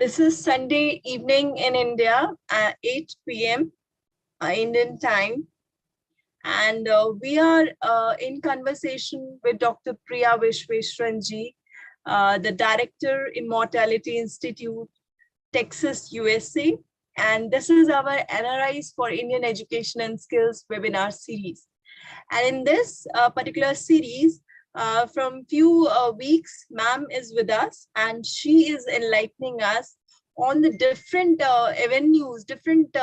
This is Sunday evening in India at 8 p.m. Indian time. And we are in conversation with Dr. PRIYA VISWESWARAN ji, the Director, Immortality Institute, Texas, USA. And this is our NRIs for Indian Education and Skills webinar series. And in this particular series, from few weeks, ma'am is with us and she is enlightening us on the different avenues, different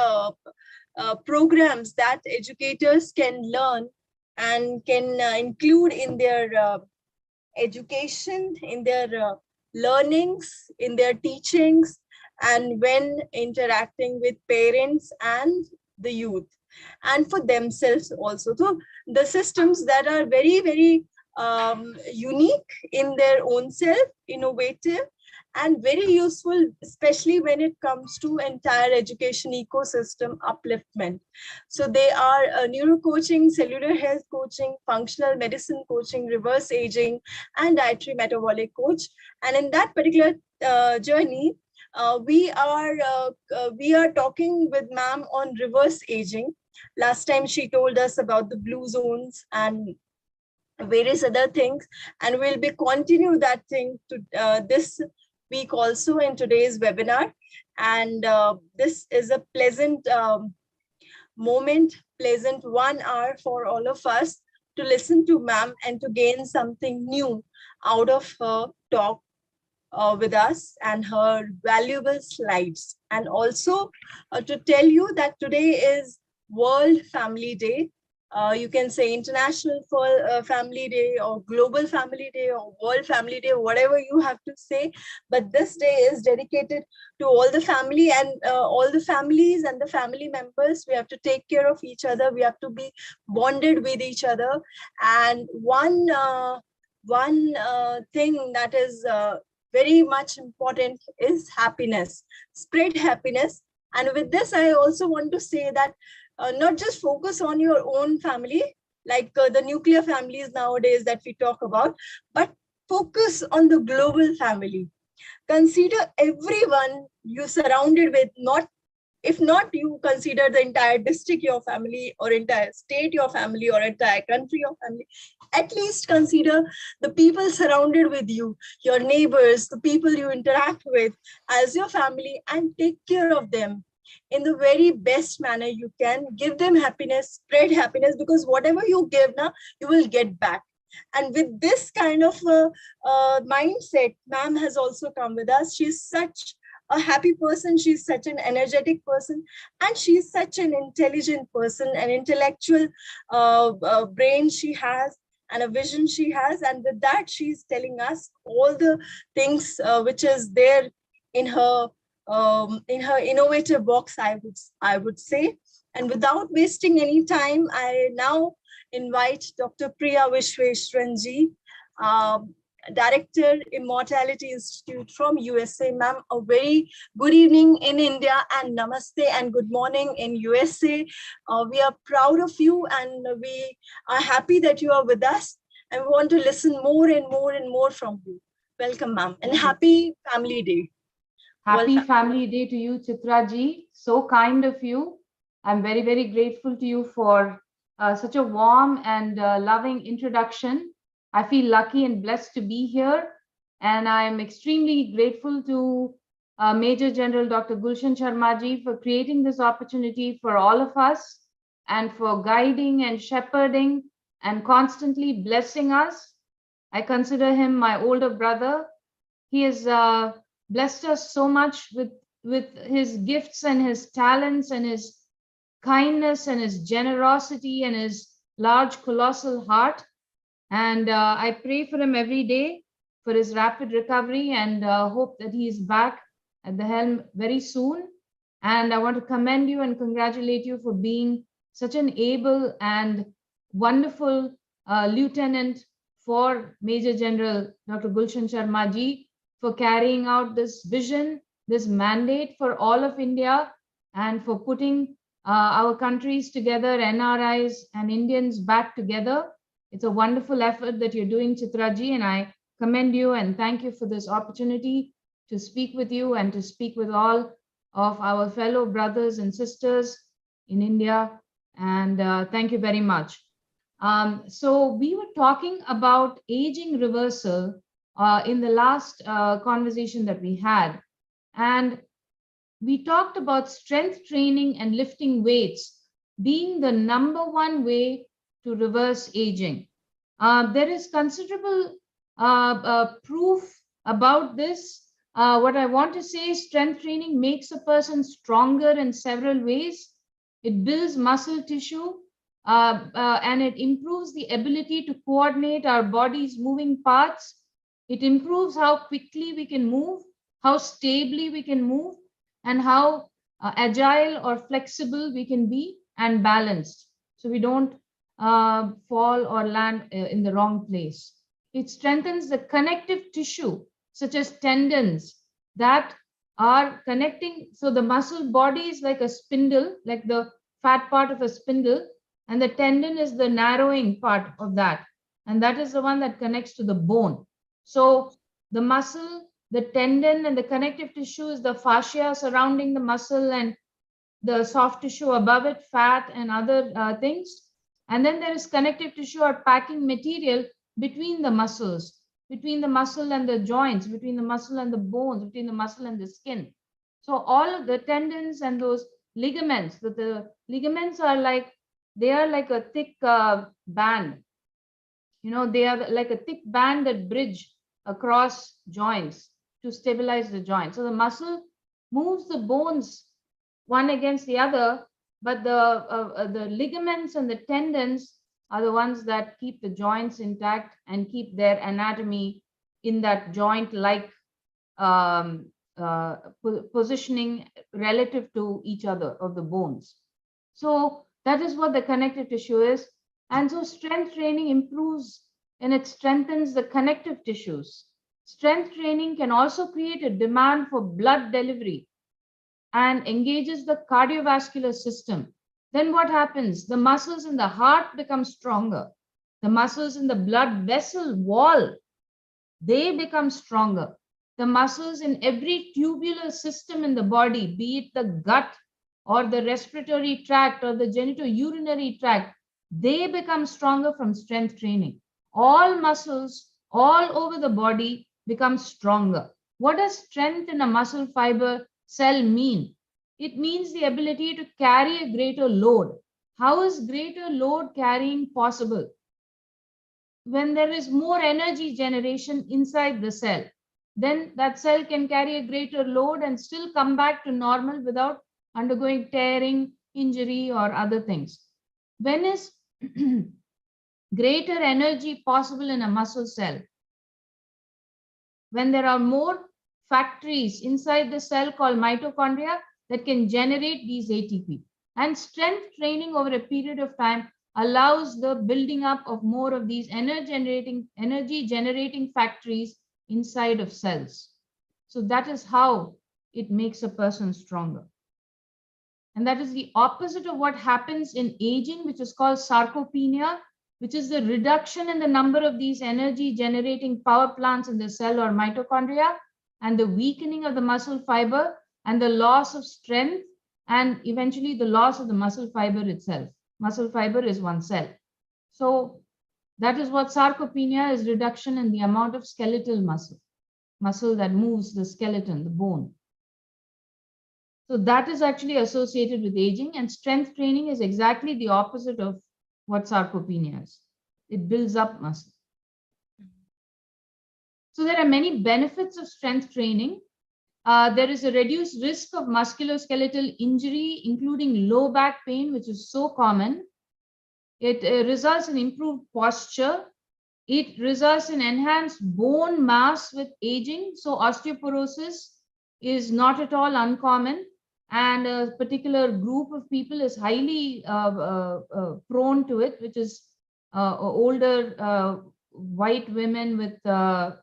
programs that educators can learn and can include in their education, in their learnings, in their teachings, and when interacting with parents and the youth, and for themselves also. So the systems that are very, very unique in their own self, innovative, and very useful, especially when it comes to entire education ecosystem upliftment. So they are neuro coaching, cellular health coaching, functional medicine coaching, reverse aging, and dietary metabolic coach. And in that particular journey, we are talking with ma'am on reverse aging. Last time she told us about the blue zones and various other things, and we'll be continue that thing to this week also in today's webinar. And this is a pleasant moment, pleasant 1 hour for all of us to listen to ma'am and to gain something new out of her talk with us and her valuable slides. And also to tell you that today is World Family Day. You can say International Family Day or Global Family Day or World Family Day, whatever you have to say. But this day is dedicated to all the family and all the families and the family members. We have to take care of each other. We have to be bonded with each other. And one thing that is very much important is happiness. Spread happiness. And with this, I also want to say that not just focus on your own family, like the nuclear families nowadays that we talk about, but focus on the global family. Consider everyone you surrounded with, not if not you consider the entire district your family, or entire state your family, or entire country your family, at least consider the people surrounded with you, your neighbors, the people you interact with as your family, and take care of them in the very best manner you can. Give them happiness, spread happiness, because whatever you give now, you will get back. And with this kind of mindset, ma'am has also come with us. She's such a happy person. She's such an energetic person, and she's such an intelligent person, an intellectual brain she has, and a vision she has. And with that, she's telling us all the things which is there in her innovative box, I would say. And without wasting any time, I now invite Dr. PRIYA VISWESWARAN ji, Director, Immortality Institute from USA. Ma'am, a very good evening in India, and namaste and good morning in USA. We are proud of you, and we are happy that you are with us, and we want to listen more and more and more from you. Welcome, ma'am, and happy Family Day. Happy Family Day to you, Chitra ji. So kind of you. I'm very, very grateful to you for such a warm and loving introduction. I feel lucky and blessed to be here. And I'm extremely grateful to Major General Dr. Gulshan Sharma ji for creating this opportunity for all of us, and for guiding and shepherding and constantly blessing us. I consider him my older brother. He has blessed us so much with his gifts and his talents and his kindness and his generosity and his large colossal heart. And I pray for him every day for his rapid recovery, and hope that he is back at the helm very soon. And I want to commend you and congratulate you for being such an able and wonderful lieutenant for Major General Dr. Gulshan Sharma ji, for carrying out this vision, this mandate for all of India, and for putting our countries together, NRIs and Indians back together. It's a wonderful effort that you're doing, Chitra ji, and I commend you and thank you for this opportunity. to speak with you and to speak with all of our fellow brothers and sisters in India. And thank you very much. So we were talking about aging reversal in the last conversation that we had. And we talked about strength training and lifting weights being the #1 way to reverse aging. There is considerable proof about this. What I want to say is strength training makes a person stronger in several ways. It builds muscle tissue and it improves the ability to coordinate our body's moving parts. It improves how quickly we can move, how stably we can move, and how agile or flexible we can be and balanced, so we don't fall or land in the wrong place. It strengthens the connective tissue, such as tendons that are connecting. So the muscle body is like a spindle, like the fat part of a spindle, and the tendon is the narrowing part of that. And that is the one that connects to the bone. So the muscle, the tendon, and the connective tissue is the fascia surrounding the muscle, and the soft tissue above it, fat and other things. And then there is connective tissue or packing material between the muscles, between the muscle and the joints, between the muscle and the bones, between the muscle and the skin. So all of the tendons and those ligaments, the ligaments are like, they are like a thick band. You know, they are like a thick band that bridge across joints to stabilize the joint. So the muscle moves the bones one against the other, but the ligaments and the tendons are the ones that keep the joints intact and keep their anatomy in that joint-like positioning relative to each other of the bones. So that is what the connective tissue is. And so strength training improves and it strengthens the connective tissues. Strength training can also create a demand for blood delivery and engages the cardiovascular system. Then what happens? The muscles in the heart become stronger. The muscles in the blood vessel wall, they become stronger. The muscles in every tubular system in the body, be it the gut or the respiratory tract or the genitourinary tract, they become stronger from strength training. All muscles all over the body become stronger. What does strength in a muscle fiber cell mean? It means the ability to carry a greater load. How is greater load carrying possible? When there is more energy generation inside the cell, then that cell can carry a greater load and still come back to normal without undergoing tearing, injury, or other things. When is greater energy possible in a muscle cell? When there are more factories inside the cell called mitochondria that can generate these ATP. And strength training over a period of time allows the building up of more of these energy generating factories inside of cells. So that is how it makes a person stronger. And that is the opposite of what happens in aging, which is called sarcopenia, which is the reduction in the number of these energy generating power plants in the cell or mitochondria, and the weakening of the muscle fiber and the loss of strength, and eventually the loss of the muscle fiber itself. Muscle fiber is one cell. So that is what sarcopenia is, reduction in the amount of skeletal muscle that moves the skeleton, the bone. So that is actually associated with aging, and strength training is exactly the opposite of what sarcopenia is. It builds up muscle. So there are many benefits of strength training. There is a reduced risk of musculoskeletal injury, including low back pain, which is so common. It results in improved posture. It results in enhanced bone mass with aging. So osteoporosis is not at all uncommon, and a particular group of people is highly prone to it, which is older white women with a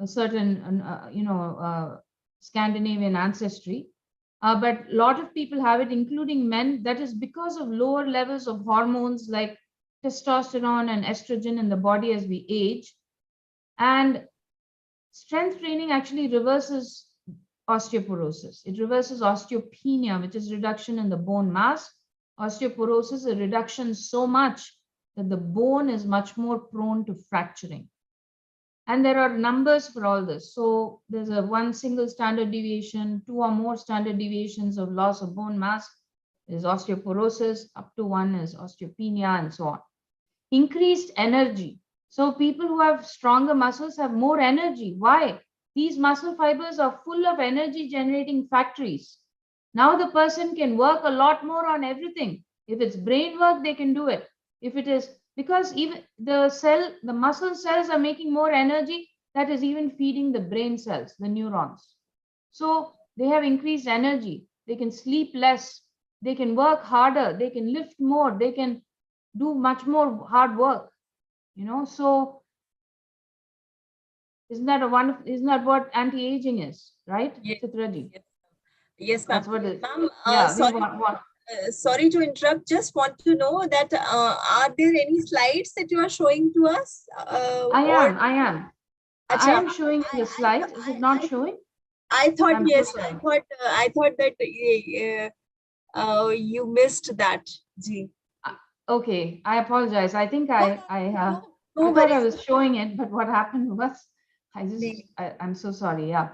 certain, Scandinavian ancestry. But a lot of people have it, including men. That is because of lower levels of hormones like testosterone and estrogen in the body as we age. And strength training actually reverses osteoporosis. It reverses osteopenia, which is reduction in the bone mass. Osteoporosis is a reduction so much that the bone is much more prone to fracturing. And there are numbers for all this. So there's a 1 single standard deviation, 2 or more standard deviations of loss of bone mass is osteoporosis, up to 1 is osteopenia, and so on. Increased energy. So people who have stronger muscles have more energy. Why? These muscle fibers are full of energy generating factories. Now the person can work a lot more on everything. If it's brain work, they can do it. If it is, because even the muscle cells are making more energy, that is even feeding the brain cells, the neurons. So they have increased energy. They can sleep less. They can work harder. They can lift more. They can do much more hard work. So isn't that what anti-aging is, right? Yes, Chitraji? yes, ma'am. That's what it is. Ma'am, Yeah, sorry to interrupt. Just want to know that are there any slides that you are showing to us? I am Acha, showing the slides. Is it not showing? I thought I'm yes. so sorry. I thought that you missed that. Ji. Okay, I apologize. I think I No thought I worries. was showing it, but what happened was Ji. I'm so sorry. Yeah,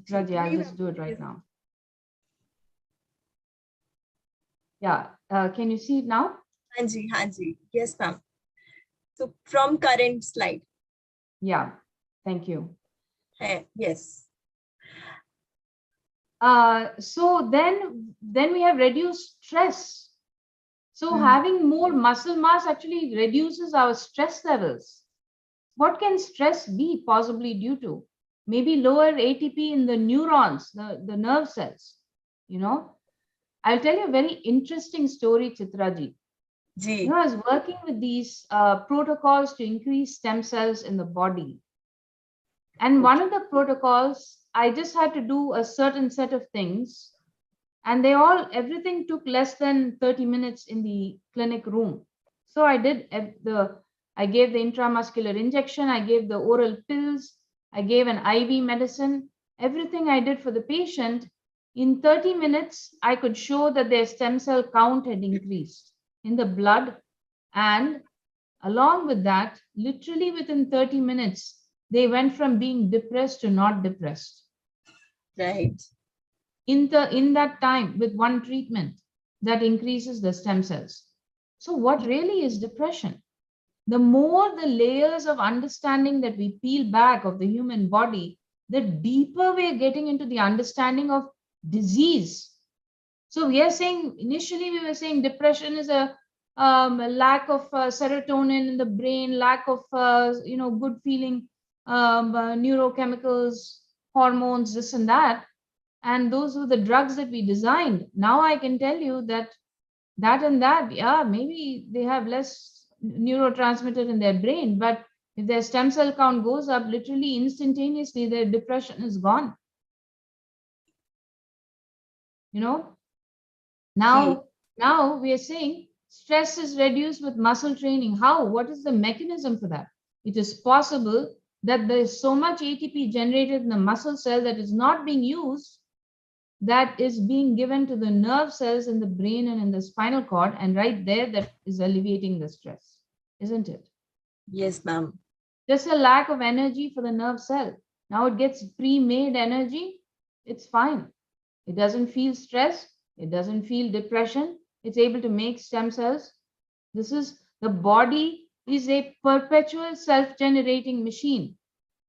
Chitraji, I'll Ji, just do it right yes. now. Yeah, can you see it now? Hanji, Hanji. Yes, ma'am. So from current slide. Yeah, thank you. Yes. So then we have reduced stress. So having more muscle mass actually reduces our stress levels. What can stress be possibly due to? Maybe lower ATP in the neurons, the nerve cells. I'll tell you a very interesting story, Chitraji. Ji. I was working with these protocols to increase stem cells in the body. And one of the protocols, I just had to do a certain set of things. And everything took less than 30 minutes in the clinic room. So I gave the intramuscular injection, I gave the oral pills, I gave an IV medicine, everything I did for the patient. In 30 minutes, I could show that their stem cell count had increased in the blood. And along with that, literally within 30 minutes, they went from being depressed to not depressed. Right. In that time, with one treatment that increases the stem cells. So what really is depression? The more the layers of understanding that we peel back of the human body, the deeper we're getting into the understanding of disease. So initially we were saying depression is a lack of serotonin in the brain, lack of good feeling, neurochemicals, hormones, this and that. And those were the drugs that we designed. Now I can tell you that yeah, maybe they have less neurotransmitter in their brain, but if their stem cell count goes up, literally instantaneously, their depression is gone. Now we are saying stress is reduced with muscle training. How? What is the mechanism for that? It is possible that there is so much ATP generated in the muscle cell that is not being used, that is being given to the nerve cells in the brain and in the spinal cord, and right there, that is alleviating the stress, isn't it? Yes, ma'am. Just a lack of energy for the nerve cell. Now it gets pre-made energy. It's fine. It doesn't feel stress. It doesn't feel depression. It's able to make stem cells. The body is a perpetual self-generating machine.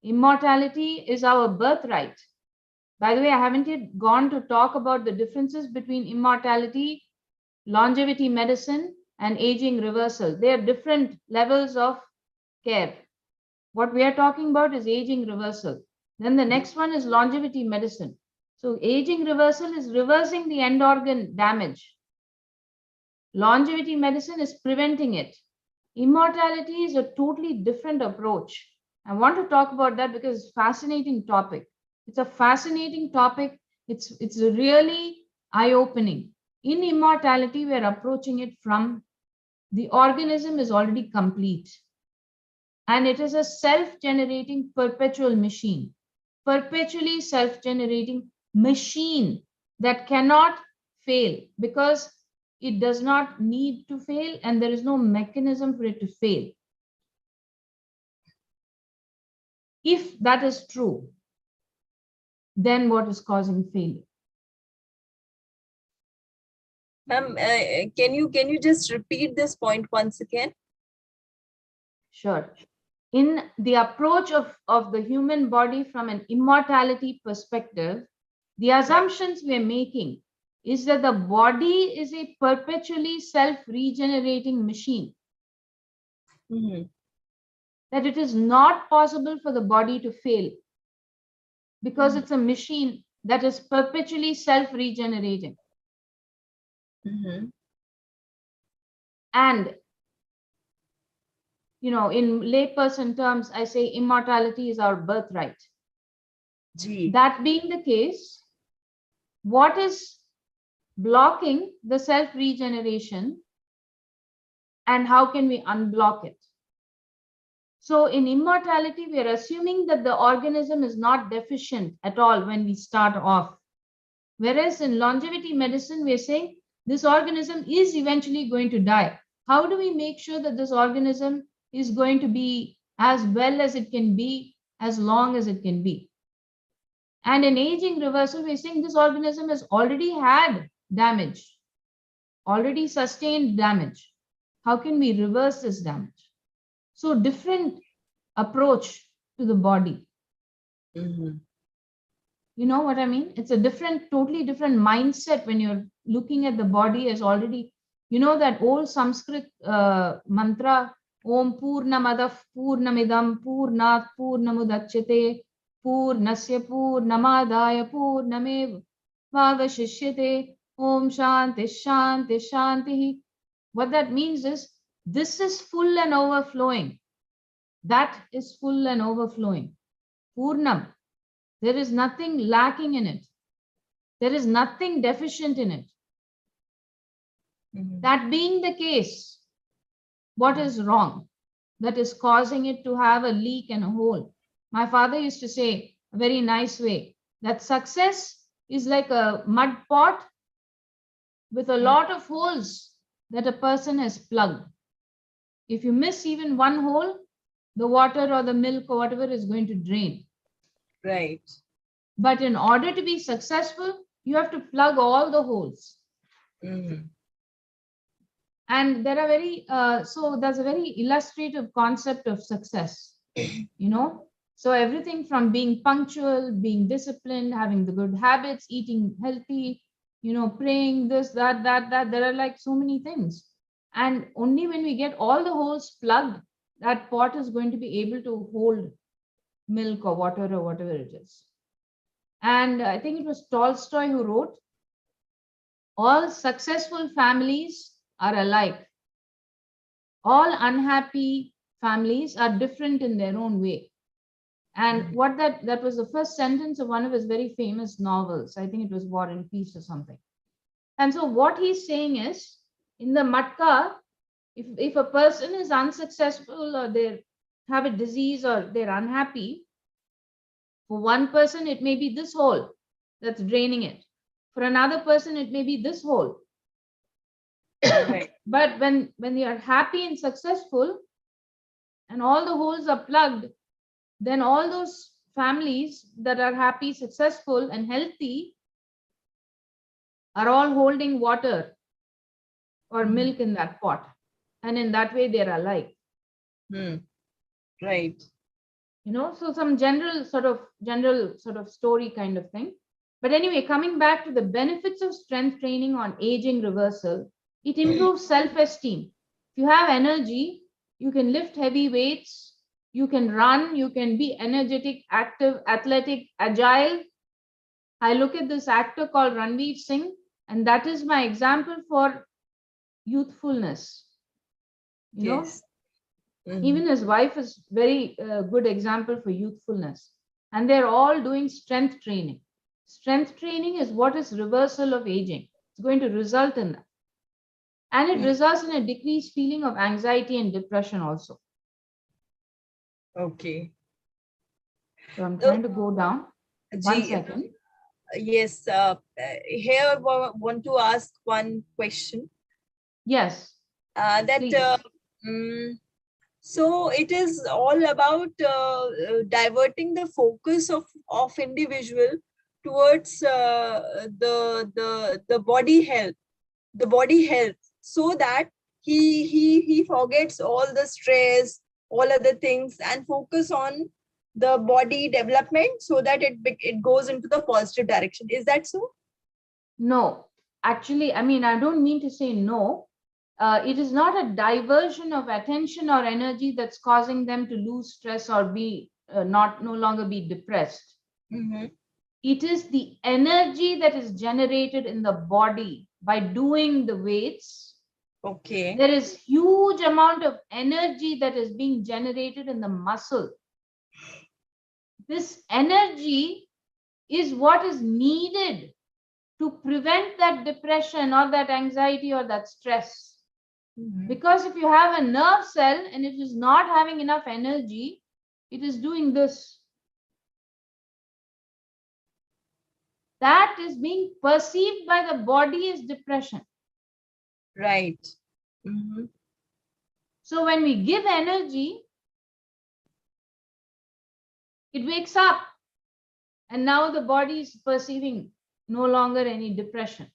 Immortality is our birthright. By the way, I haven't yet gone to talk about the differences between immortality, longevity medicine, and aging reversal. They are different levels of care. What we are talking about is aging reversal. Then the next one is longevity medicine. So aging reversal is reversing the end organ damage. Longevity medicine is preventing it. Immortality is a totally different approach. I want to talk about that because it's a fascinating topic. It's a fascinating topic. It's really eye-opening. In immortality, we're approaching it from the organism is already complete. And it is a self-generating perpetual machine, perpetually self-generating machine that cannot fail because it does not need to fail and there is no mechanism for it to fail. If that is true, then what is causing failure? Ma'am, can you just repeat this point once again? Sure. In the approach of the human body from an immortality perspective, the assumptions we're making is that the body is a perpetually self-regenerating machine. Mm-hmm. That it is not possible for the body to fail because it's a machine that is perpetually self-regenerating. Mm-hmm. And, you know, in layperson terms, I say immortality is our birthright. Gee. That being the case, what is blocking the self-regeneration and how can we unblock it? So in immortality, we are assuming that the organism is not deficient at all when we start off. Whereas in longevity medicine, we are saying this organism is eventually going to die. How do we make sure that this organism is going to be as well as it can be, as long as it can be? And in aging reversal, we're saying this organism has already had damage, already sustained damage. How can we reverse this damage? So different approach to the body. Mm-hmm. You know what I mean? It's a different, totally different mindset when you're looking at the body as already, you know, that old Sanskrit mantra, Om Purnamadav Purnamidam Purnat Purnamudachyate Purnasya Purnamadaya Purnamev Vavashishyate Om Shanti Shanti Shanti. What that means is this is full and overflowing. That is full and overflowing. Purnam. There is nothing lacking in it. There is nothing deficient in it. Mm-hmm. That being the case, what is wrong that is causing it to have a leak and a hole? My father used to say a very nice way that success is like a mud pot with a lot of holes that a person has plugged. If you miss even one hole, the water or the milk or whatever is going to drain. Right. But in order to be successful, you have to plug all the holes. Mm-hmm. And there are very, so there's a very illustrative concept of success, you know. So everything from being punctual, being disciplined, having the good habits, eating healthy, you know, praying, this, that, there are like so many things. And only when we get all the holes plugged, that pot is going to be able to hold milk or water or whatever it is. And I think it was Tolstoy who wrote, all successful families are alike. All unhappy families are different in their own way. And what that was the first sentence of one of his very famous novels. I think it was War and Peace or something. And so what he's saying is, in the matka, if a person is unsuccessful or they have a disease or they're unhappy, for one person, it may be this hole that's draining it. For another person, it may be this hole. Right. But when you are happy and successful and all the holes are plugged, then all those families that are happy, successful, and healthy are all holding water or milk in that pot. And in that way, they're alike. Right. You know, so some general sort of story kind of thing. But anyway, coming back to the benefits of strength training on aging reversal, it improves self-esteem. If you have energy, you can lift heavy weights, you can run, you can be energetic, active, athletic, agile. I look at this actor called Ranveer Singh, and that is my example for youthfulness. You know, even his wife is very good example for youthfulness. And they're all doing strength training. Strength training is what is reversal of aging. It's going to result in that. And it results in a decreased feeling of anxiety and depression also. Okay. So I'm trying to go down. 1 second. Yes, here I want to ask one question. Yes, That please. So it is all about diverting the focus of individual towards the body health, so that he forgets all the stress, all other things, and focus on the body development, so that it goes into the positive direction. Is that so? No, actually, I mean, I don't mean to say no. It is not a diversion of attention or energy that's causing them to lose stress or be no longer be depressed. It is the energy that is generated in the body by doing the weights. Okay. There is huge amount of energy that is being generated in the muscle. This energy is what is needed to prevent that depression or that anxiety or that stress. Because if you have a nerve cell and it is not having enough energy, it is doing this. That is being perceived by the body as depression. Right. So when we give energy, it wakes up. And now the body is perceiving no longer any depression.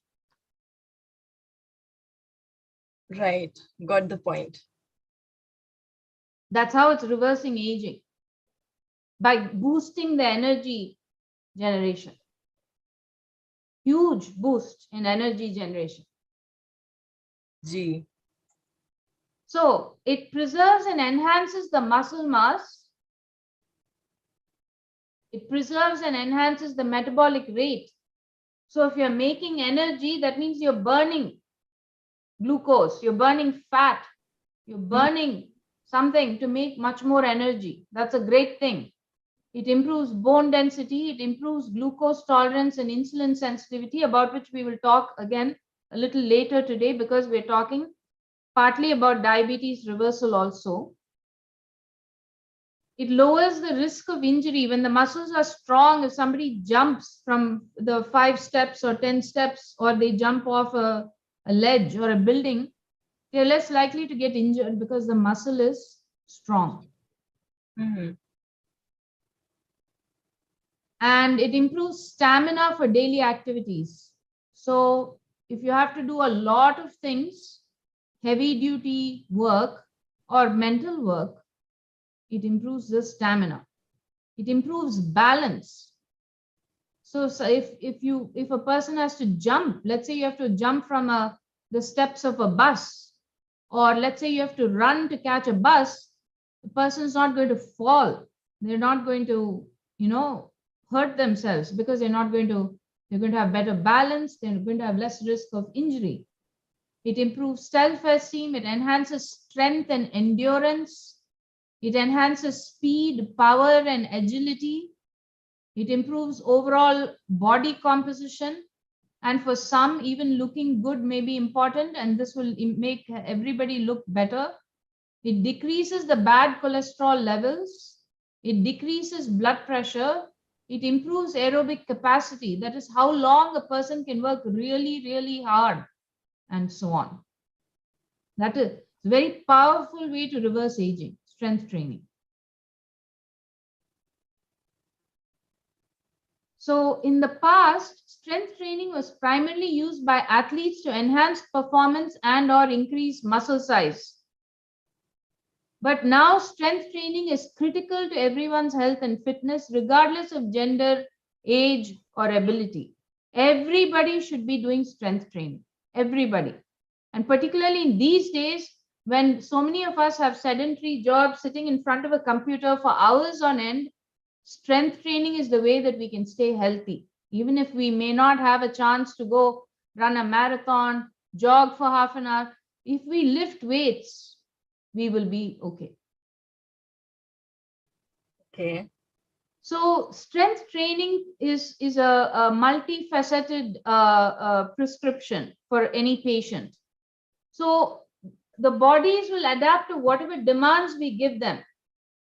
Right. Got the point. That's how it's reversing aging, by boosting the energy generation. Huge boost in energy generation. G. So it preserves and enhances the muscle mass. It preserves and enhances the metabolic rate. So if you're making energy, that means you're burning glucose, you're burning fat, you're burning something to make much more energy. That's a great thing. It improves bone density, it improves glucose tolerance and insulin sensitivity, about which we will talk again a little later today, because we're talking partly about diabetes reversal also. It lowers the risk of injury when the muscles are strong. If somebody jumps from the 5 steps or 10 steps, or they jump off a ledge or a building, they're less likely to get injured because the muscle is strong. And it improves stamina for daily activities. So if you have to do a lot of things, heavy duty work or mental work, it improves the stamina. It improves balance. So if a person has to jump, let's say you have to jump from the steps of a bus, or let's say you have to run to catch a bus, the person's not going to fall. They're not going to, hurt themselves, because they're going to have better balance. They're going to have less risk of injury. It improves self-esteem. It enhances strength and endurance. It enhances speed, power, and agility. It improves overall body composition. And for some, even looking good may be important, and this will make everybody look better. It decreases the bad cholesterol levels. It decreases blood pressure. It improves aerobic capacity. That is how long a person can work really, really hard, and so on. That is a very powerful way to reverse aging, strength training. So in the past, strength training was primarily used by athletes to enhance performance and or increase muscle size. But now strength training is critical to everyone's health and fitness, regardless of gender, age, or ability. Everybody should be doing strength training. Everybody. And particularly in these days, when so many of us have sedentary jobs, sitting in front of a computer for hours on end, strength training is the way that we can stay healthy. Even if we may not have a chance to go run a marathon, jog for half an hour, if we lift weights, we will be okay. Okay. So strength training is a multifaceted prescription for any patient. So the bodies will adapt to whatever demands we give them,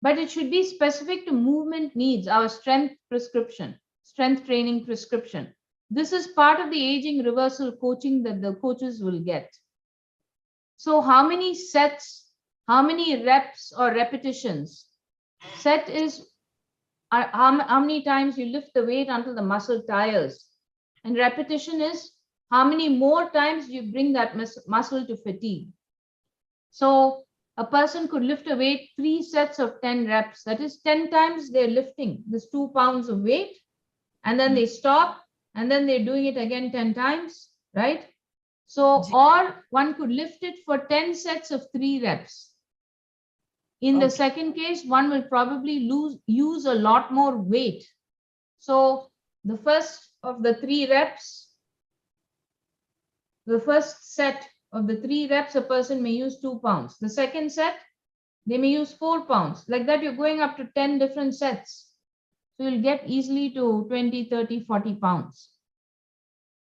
but it should be specific to movement needs, our strength prescription, strength training prescription. This is part of the aging reversal coaching that the coaches will get. So how many sets, how many reps or repetitions? Set is how many times you lift the weight until the muscle tires. And repetition is how many more times you bring that muscle to fatigue. So a person could lift a weight 3 sets of 10 reps. That is 10 times they're lifting this 2 pounds of weight, and then they stop, and then they're doing it again 10 times, right? So, or one could lift it for 10 sets of 3 reps. In the second case, one will probably use a lot more weight. So the first of the 3 reps, the first set of the 3 reps, a person may use 2 pounds. The second set, they may use 4 pounds. Like that, you're going up to 10 different sets. So you'll get easily to 20, 30, 40 pounds.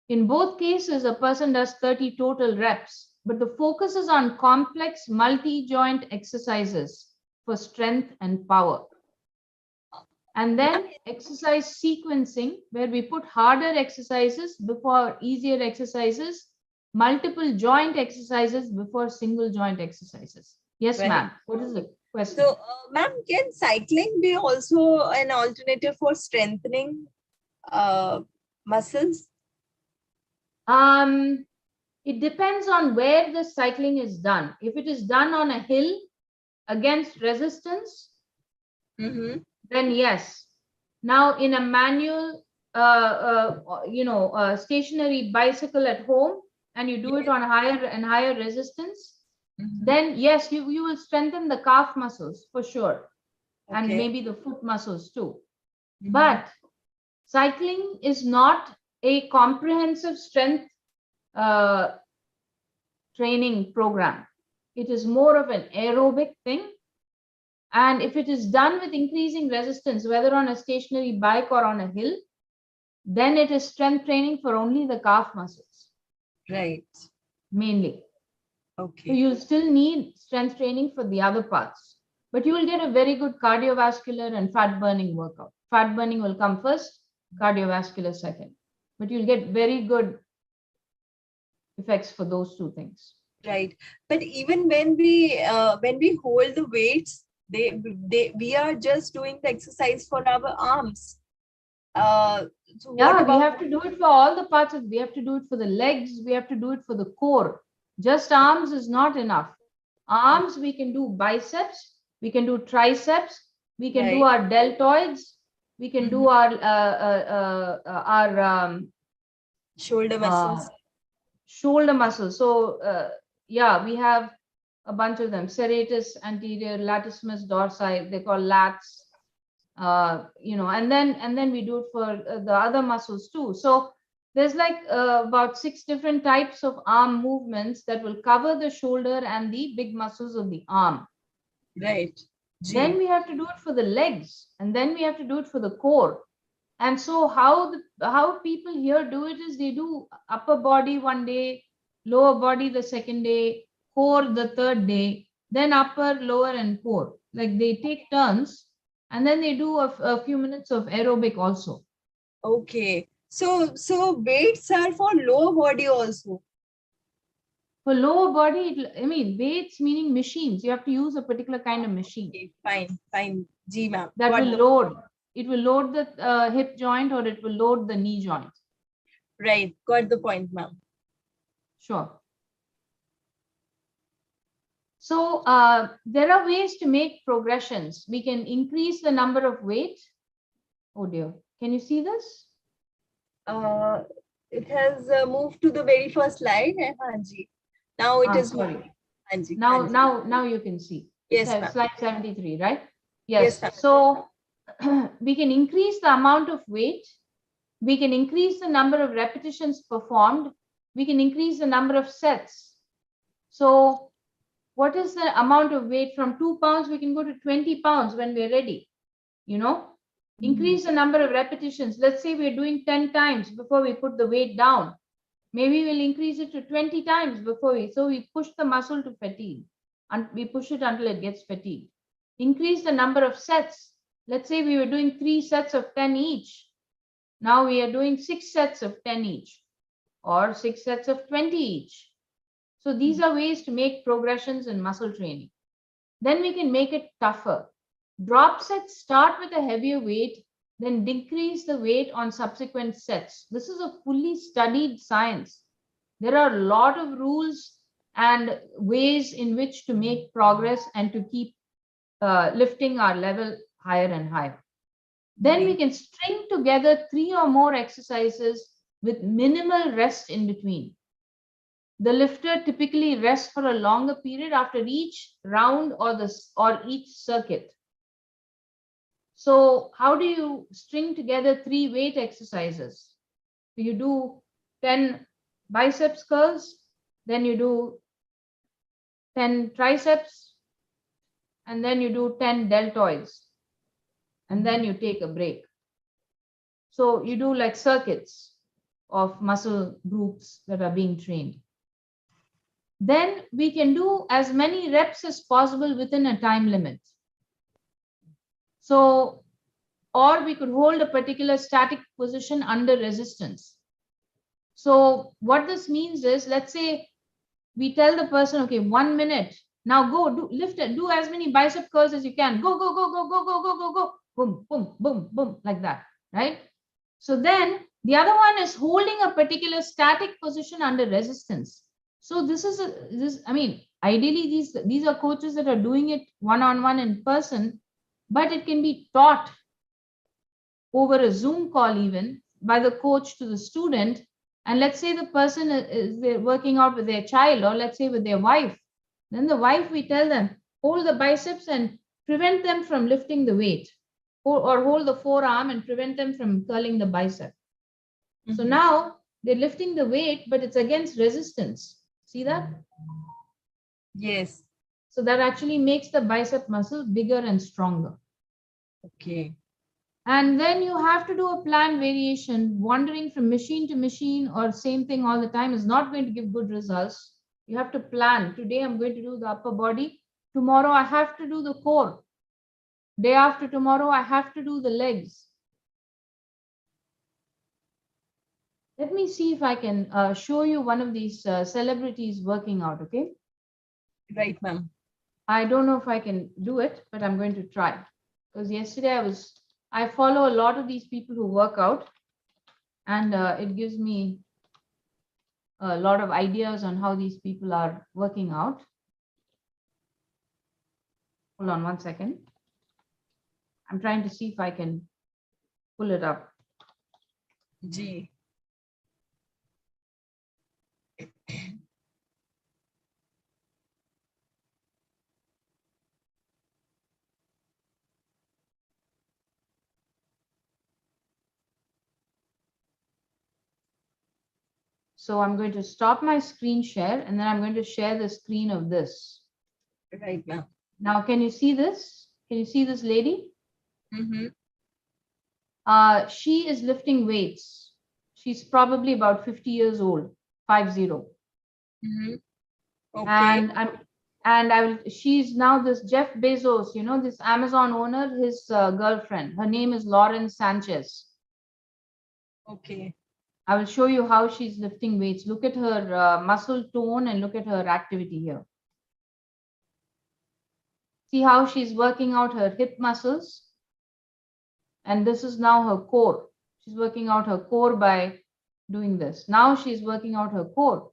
In both cases, a person does 30 total reps, but the focus is on complex multi-joint exercises for strength and power. And then exercise sequencing, where we put harder exercises before easier exercises, multiple joint exercises before single joint exercises. Yes, ma'am. What is the question? So, ma'am, can cycling be also an alternative for strengthening muscles? It depends on where the cycling is done. If it is done on a hill against resistance, then yes. Now, in a manual, stationary bicycle at home, and you do it on higher and higher resistance, then yes, you will strengthen the calf muscles for sure, and maybe the foot muscles too. But cycling is not a comprehensive strength training program. It is more of an aerobic thing. And if it is done with increasing resistance, whether on a stationary bike or on a hill, then it is strength training for only the calf muscles. Right. Mainly. Okay. So you'll still need strength training for the other parts, but you will get a very good cardiovascular and fat burning workout. Fat burning will come first, cardiovascular second, but you'll get very good effects for those 2 things. Right. But even when we hold the weights, we are just doing the exercise for our arms. So yeah, we have to do it for all the parts of, we have to do it for the legs, we have to do it for the core. Just arms is not enough. Arms, we can do biceps, we can do triceps, we can do our deltoids, we can do our shoulder muscles. Shoulder muscles. So yeah, we have a bunch of them: serratus anterior, latissimus dorsi, they call lats. And then we do it for the other muscles too. So there's like about 6 different types of arm movements that will cover the shoulder and the big muscles of the arm. Right. Then we have to do it for the legs, and then we have to do it for the core. And so how people here do it is they do upper body one day, lower body the second day, core the third day, then upper, lower, and core. Like they take turns, and then they do a few minutes of aerobic also. Okay. So weights are for lower body also. For lower body, weights meaning machines. You have to use a particular kind of machine. Okay, fine. Ji, ma'am. That will load. It will load the hip joint, or it will load the knee joint. Right. Got the point, ma'am. Sure. So there are ways to make progressions. We can increase the number of weight. Oh dear. Can you see this? It has moved to the very first slide. Hanji. Now it is sorry. Hanji. Now you can see. Yes, slide 73, right? Yes. So we can increase the amount of weight. We can increase the number of repetitions performed. We can increase the number of sets. So what is the amount of weight? From 2 pounds, we can go to 20 pounds when we're ready. Increase the number of repetitions. Let's say we're doing 10 times before we put the weight down. Maybe we'll increase it to 20 times before so we push the muscle to fatigue, and we push it until it gets fatigued. Increase the number of sets. Let's say we were doing 3 sets of 10 each. Now we are doing 6 sets of 10 each or 6 sets of 20 each. So these are ways to make progressions in muscle training. Then we can make it tougher. Drop sets start with a heavier weight, then decrease the weight on subsequent sets. This is a fully studied science. There are a lot of rules and ways in which to make progress and to keep lifting our level higher and higher. Then we can string together 3 or more exercises with minimal rest in between. The lifter typically rests for a longer period after each round or each circuit. So how do you string together 3 weight exercises? You do 10 biceps curls, then you do 10 triceps, and then you do 10 deltoids, and then you take a break. So you do like circuits of muscle groups that are being trained. Then we can do as many reps as possible within a time limit. So, or we could hold a particular static position under resistance. So what this means is, let's say we tell the person, okay, 1 minute, now go lift it, do as many bicep curls as you can. Go, go, go, go, go, go, go, go, go, boom, boom, boom, boom, like that, right? So then the other one is holding a particular static position under resistance. So this is ideally these are coaches that are doing it one-on-one in person, but it can be taught over a Zoom call even by the coach to the student. And let's say the person is working out with their child, or let's say with their wife. Then the wife, we tell them, hold the biceps and prevent them from lifting the weight, or hold the forearm and prevent them from curling the bicep. So now they're lifting the weight, but it's against resistance. See that? Yes. So that actually makes the bicep muscle bigger and stronger. Okay. And then you have to do a plan variation. Wandering from machine to machine or same thing all the time is not going to give good results. You have to plan. Today I'm going to do the upper body. Tomorrow I have to do the core. Day after tomorrow I have to do the legs. Let me see if I can show you one of these celebrities working out, okay? Right, ma'am. I don't know if I can do it, but I'm going to try. Because yesterday I follow a lot of these people who work out, and it gives me a lot of ideas on how these people are working out. Hold on 1 second. I'm trying to see if I can pull it up. G. So I'm going to stop my screen share, and then I'm going to share the screen of this. Right, ma'am. Now, can you see this? Can you see this lady? Mm-hmm. She is lifting weights. She's probably about 50 years old, 50. Mm-hmm. Okay. She's now this Jeff Bezos, you know, this Amazon owner, his girlfriend. Her name is Lauren Sanchez. Okay. I will show you how she's lifting weights. Look at her muscle tone and look at her activity here. See how she's working out her hip muscles. And this is now her core. She's working out her core by doing this. Now she's working out her core.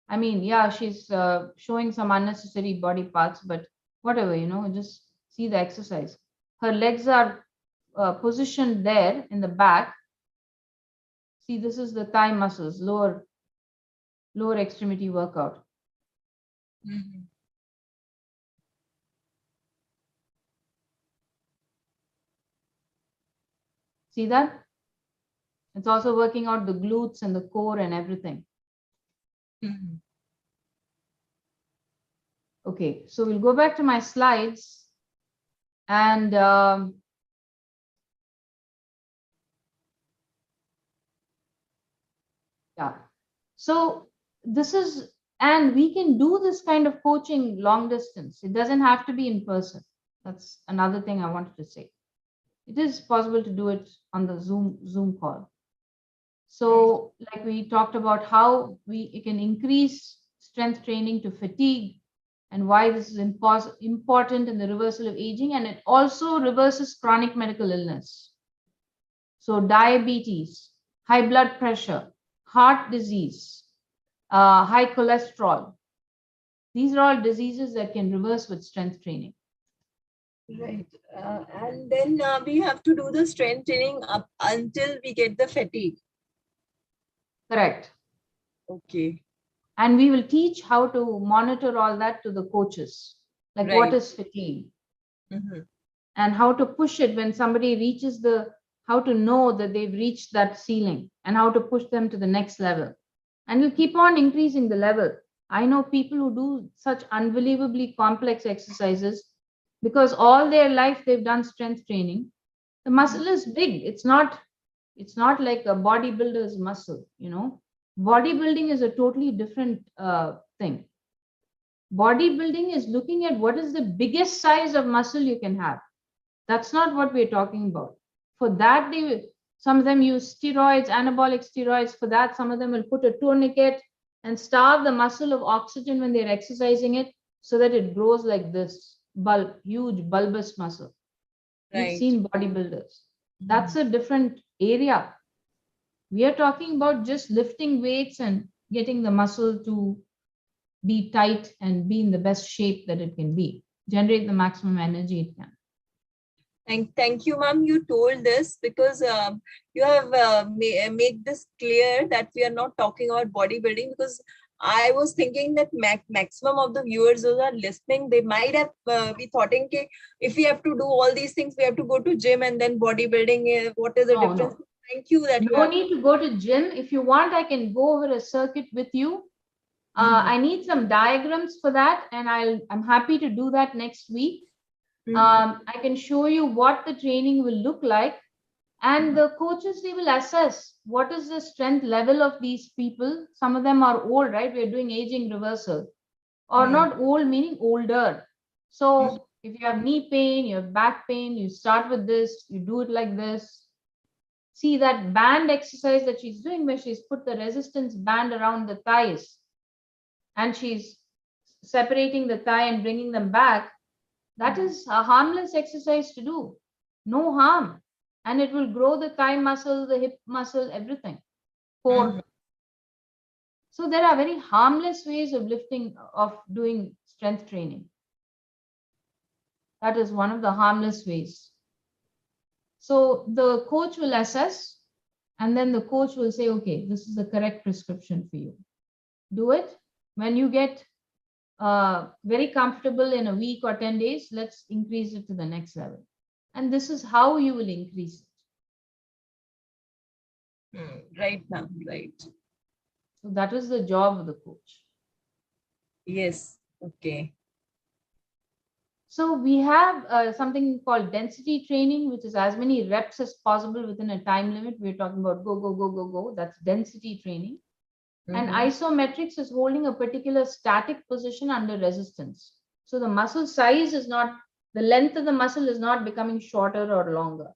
I mean, yeah, she's showing some unnecessary body parts, but whatever, you know, just see the exercise. Her legs are positioned there in the back. See, this is the thigh muscles, lower extremity workout. Mm-hmm. See that? It's also working out the glutes and the core and everything. Mm-hmm. Okay, so we'll go back to my slides, and yeah. So this is, and we can do this kind of coaching long distance. It doesn't have to be in person. That's another thing I wanted to say. It is possible to do it on the Zoom call. So like we talked about how it can increase strength training to fatigue and why this is important in the reversal of aging, and it also reverses chronic medical illness. So diabetes, high blood pressure, heart disease, high cholesterol. These are all diseases that can reverse with strength training. Right. And then we have to do the strength training up until we get the fatigue. Correct. Okay. And we will teach how to monitor all that to the coaches, like Right. what is fatigue, and how to push it when somebody reaches how to know that they've reached that ceiling and how to push them to the next level. And we'll keep on increasing the level. I know people who do such unbelievably complex exercises because all their life they've done strength training. The muscle is big. It's not like a bodybuilder's muscle, Bodybuilding is a totally different thing. Bodybuilding is looking at what is the biggest size of muscle you can have. That's not what we're talking about. For that, some of them use steroids, anabolic steroids. For that, some of them will put a tourniquet and starve the muscle of oxygen when they're exercising it so that it grows like this, huge bulbous muscle. Right. You've seen bodybuilders. That's a different area. We are talking about just lifting weights and getting the muscle to be tight and be in the best shape that it can be, generate the maximum energy it can. Thank you, ma'am. You told this because you have made this clear that we are not talking about bodybuilding, because I was thinking that maximum of the viewers who are listening, they might have be thoughting, if we have to do all these things, we have to go to gym and then bodybuilding. What is the difference? No. Thank you. No need to go to gym. If you want, I can go over a circuit with you. I need some diagrams for that, and I'm happy to do that next week. I can show you what the training will look like, and the coaches, they will assess what is the strength level of these people. Some of them are old, right? We're doing aging reversal, or not old meaning older. So if you have knee pain, you have back pain, you start with this, you do it like this. See that band exercise that she's doing, where she's put the resistance band around the thighs and she's separating the thigh and bringing them back. That is a harmless exercise to do. No harm. And it will grow the thigh muscle, the hip muscle, everything. Core. So there are very harmless ways of doing strength training. That is one of the harmless ways. So the coach will assess, and then the coach will say, okay, this is the correct prescription for you. Do it. When you get very comfortable in a week or 10 days, let's increase it to the next level. And this is how you will increase it. Right, ma'am. Right. So that is the job of the coach. Yes. Okay. So we have something called density training, which is as many reps as possible within a time limit. We're talking about go, go, go, go, go. That's density training. And isometrics is holding a particular static position under resistance. So the muscle size is not, the length of the muscle is not becoming shorter or longer.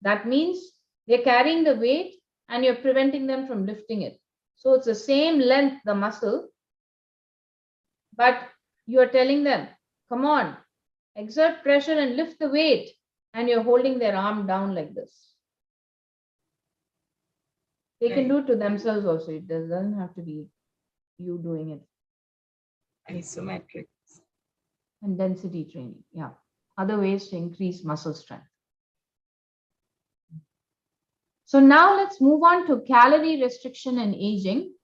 That means they're carrying the weight and you're preventing them from lifting it. So it's the same length, the muscle, but you're telling them, come on, exert pressure and lift the weight, and you're holding their arm down like this. They can do it to themselves also. It doesn't have to be you doing it. Isometrics. And density training. Yeah. Other ways to increase muscle strength. So now let's move on to calorie restriction and aging.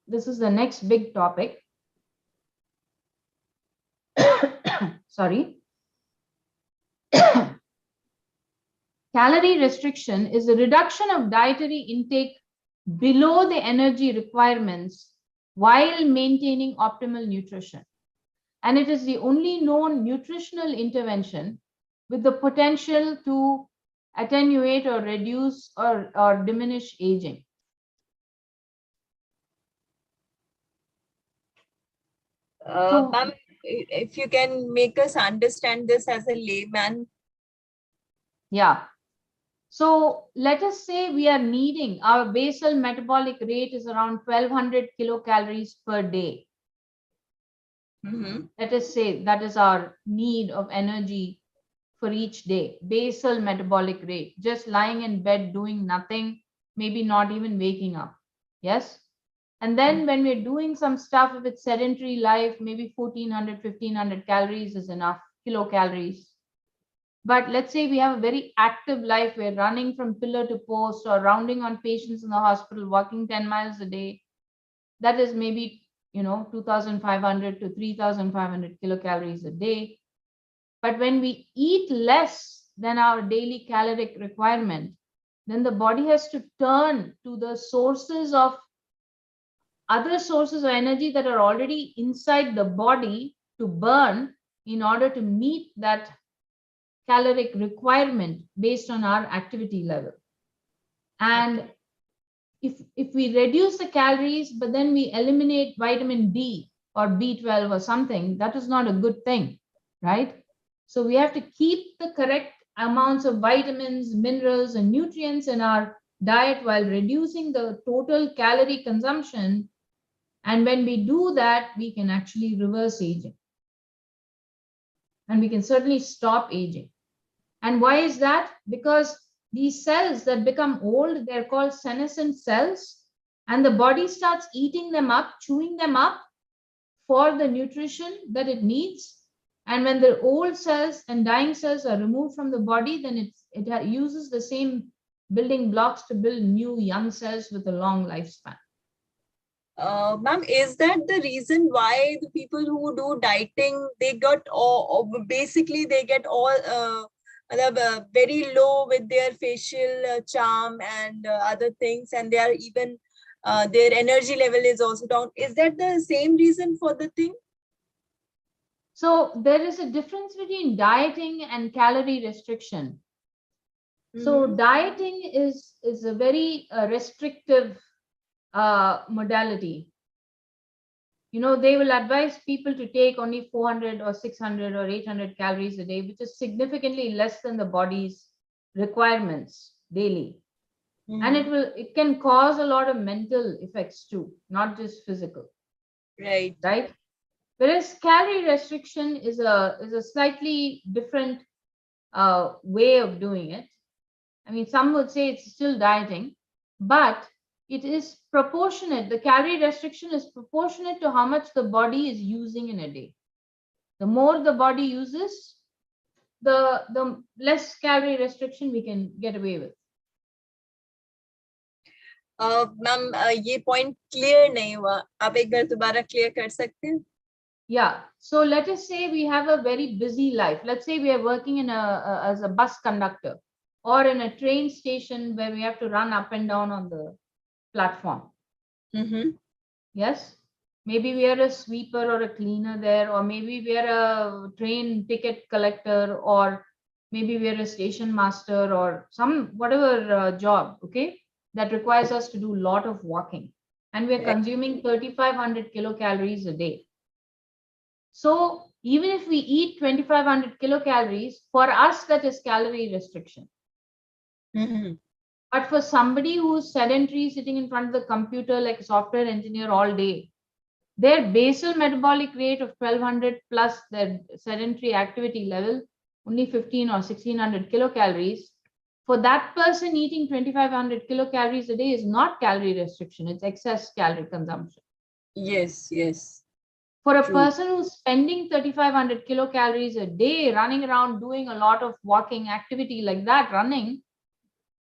This is the next big topic. Sorry. Calorie restriction is a reduction of dietary intake below the energy requirements while maintaining optimal nutrition. And it is the only known nutritional intervention with the potential to attenuate or reduce or diminish aging. Ma'am, if you can make us understand this as a layman. Yeah. So let us say we are needing, our basal metabolic rate is around 1200 kilocalories per day. Let us say that is our need of energy for each day, basal metabolic rate, just lying in bed doing nothing, maybe not even waking up. Yes. And then when we're doing some stuff, if it's sedentary life, maybe 1400, 1500 calories is enough, kilocalories. But let's say we have a very active life, we're running from pillar to post or rounding on patients in the hospital, walking 10 miles a day. That is maybe, 2500 to 3500 kilocalories a day. But when we eat less than our daily caloric requirement, then the body has to turn to the other sources of energy that are already inside the body to burn in order to meet that caloric requirement based on our activity level. And if we reduce the calories, but then we eliminate vitamin D or B12 or something, that is not a good thing, right? So we have to keep the correct amounts of vitamins, minerals, and nutrients in our diet while reducing the total calorie consumption. And when we do that, we can actually reverse aging. And we can certainly stop aging. And why is that? Because these cells that become old, they're called senescent cells, and the body starts eating them up, chewing them up for the nutrition that it needs. And when the old cells and dying cells are removed from the body, then it uses the same building blocks to build new young cells with a long lifespan. Ma'am, is that the reason why the people who do dieting, they got basically they get all very low with their facial charm and other things, and they are even their energy level is also down. Is that the same reason for the thing? So there is a difference between dieting and calorie restriction. So dieting is a very restrictive modality. They will advise people to take only 400 or 600 or 800 calories a day, which is significantly less than the body's requirements daily. And it can cause a lot of mental effects too, not just physical. Right. Whereas calorie restriction is a slightly different way of doing it. I mean, some would say it's still dieting, but it is proportionate. The calorie restriction is proportionate to how much the body is using in a day. The more the body uses, the less calorie restriction we can get away with. Ma'am ये point clear नहीं हुआ, आप एक बार दोबारा clear कर सकते हैं? Yeah, so let us say we have a very busy life. Let's say we are working as a bus conductor or in a train station where we have to run up and down on the platform. Yes, maybe we are a sweeper or a cleaner there, or maybe we are a train ticket collector, or maybe we are a station master or whatever job, okay, that requires us to do a lot of walking, and we are consuming 3500 kilocalories a day. So even if we eat 2500 kilocalories, for us that is calorie restriction. But for somebody who's sedentary, sitting in front of the computer like a software engineer all day, their basal metabolic rate of 1200 plus their sedentary activity level, only 15 or 1600 kilocalories, for that person eating 2500 kilocalories a day is not calorie restriction, it's excess calorie consumption. Yes. For a person who's spending 3500 kilocalories a day running around doing a lot of walking activity like that, running,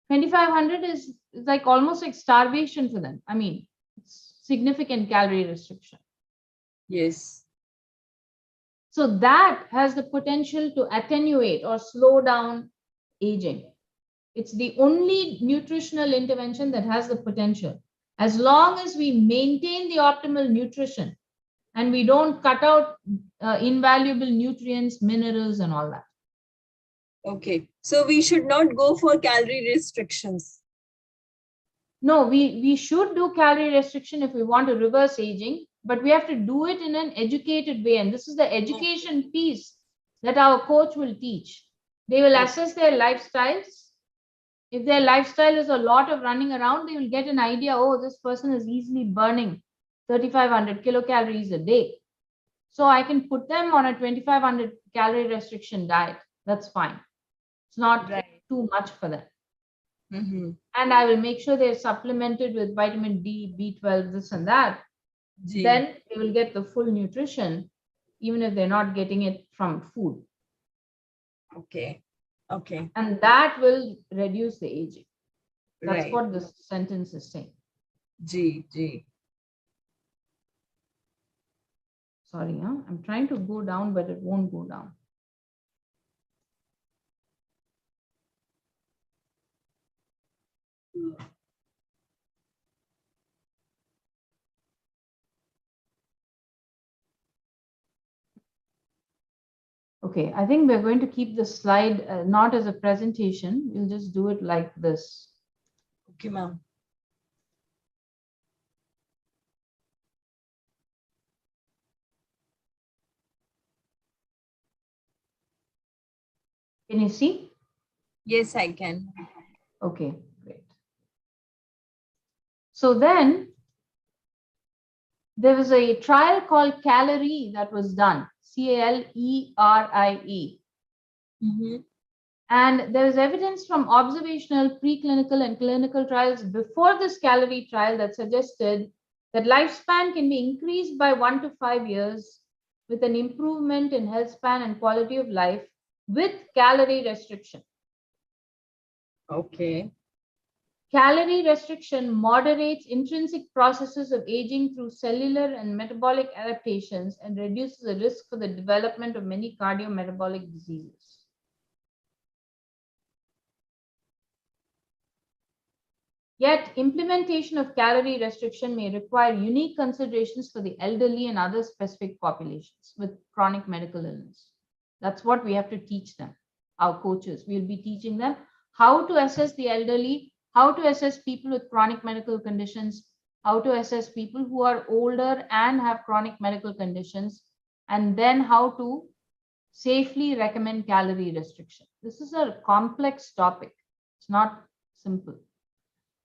2500 is like almost like starvation for them. I mean, it's significant calorie restriction. Yes. So that has the potential to attenuate or slow down aging. It's the only nutritional intervention that has the potential. As long as we maintain the optimal nutrition and we don't cut out invaluable nutrients, minerals, and all that. Okay, so we should not go for calorie restrictions. No, we should do calorie restriction if we want to reverse aging, but we have to do it in an educated way. And this is the education piece that our coach will teach. They will assess their lifestyles If their lifestyle is a lot of running around, they will get an idea, oh, this person is easily burning 3,500 kilocalories a day. So I can put them on a 2,500 calorie restriction diet. That's fine. It's not too much for them. And I will make sure they're supplemented with vitamin D, B12, this and that. Then they will get the full nutrition, even if they're not getting it from food. Okay. Okay. And that will reduce the aging. That's what this sentence is saying. G. Sorry, I'm trying to go down, but it won't go down. Okay, I think we're going to keep the slide not as a presentation. We'll just do it like this. Okay, ma'am. Can you see? Yes, I can. Okay, great. So then there was a trial called Calorie that was done, Calerie. And there is evidence from observational, preclinical, and clinical trials before this Calorie trial that suggested that lifespan can be increased by 1 to 5 years with an improvement in health span and quality of life with calorie restriction. Okay. Calorie restriction moderates intrinsic processes of aging through cellular and metabolic adaptations and reduces the risk for the development of many cardiometabolic diseases. Yet, implementation of calorie restriction may require unique considerations for the elderly and other specific populations with chronic medical illness. That's what we have to teach them, our coaches. We'll be teaching them how to assess the elderly, how to assess people with chronic medical conditions, how to assess people who are older and have chronic medical conditions, and then how to safely recommend calorie restriction. This is a complex topic. It's not simple.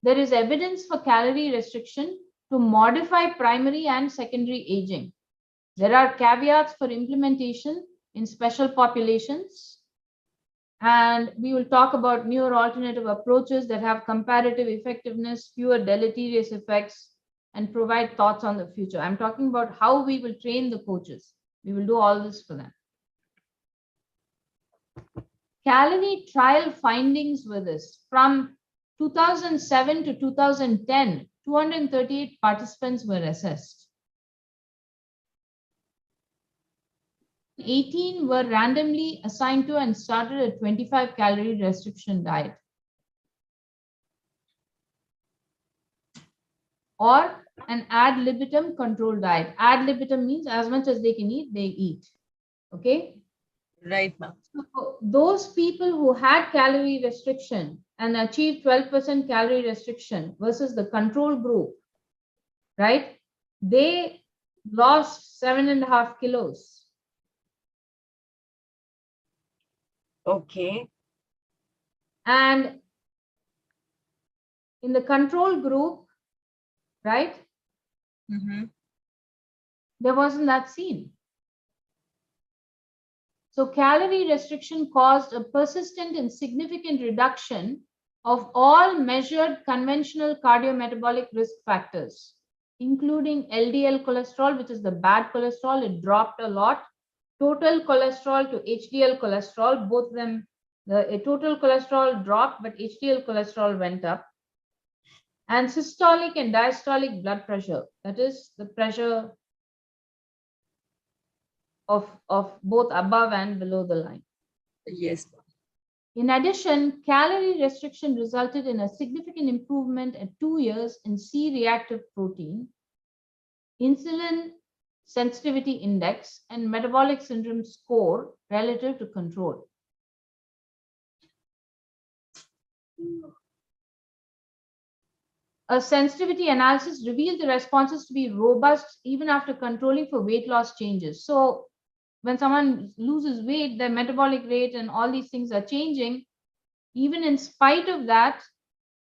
There is evidence for calorie restriction to modify primary and secondary aging. There are caveats for implementation in special populations. And we will talk about newer alternative approaches that have comparative effectiveness, fewer deleterious effects, and provide thoughts on the future. I'm talking about how we will train the coaches. We will do all this for them. Calorie trial findings were this. From 2007 to 2010, 238 participants were assessed. 18 were randomly assigned to and started a 25 calorie restriction diet. Or an ad libitum control diet. Ad libitum means as much as they can eat, they eat. Okay? Right, ma'am. So those people who had calorie restriction and achieved 12% calorie restriction versus the control group, right? They lost 7.5 kilos. Okay. And in the control group, right? There wasn't that seen. So calorie restriction caused a persistent and significant reduction of all measured conventional cardiometabolic risk factors, including LDL cholesterol, which is the bad cholesterol. It dropped a lot. Total cholesterol to HDL cholesterol, both of them, the total cholesterol dropped, but HDL cholesterol went up. And systolic and diastolic blood pressure, that is the pressure of both above and below the line. Yes. In addition, calorie restriction resulted in a significant improvement at 2 years in C-reactive protein, insulin sensitivity index, and metabolic syndrome score relative to control. A sensitivity analysis revealed the responses to be robust even after controlling for weight loss changes. So when someone loses weight, their metabolic rate and all these things are changing. Even in spite of that,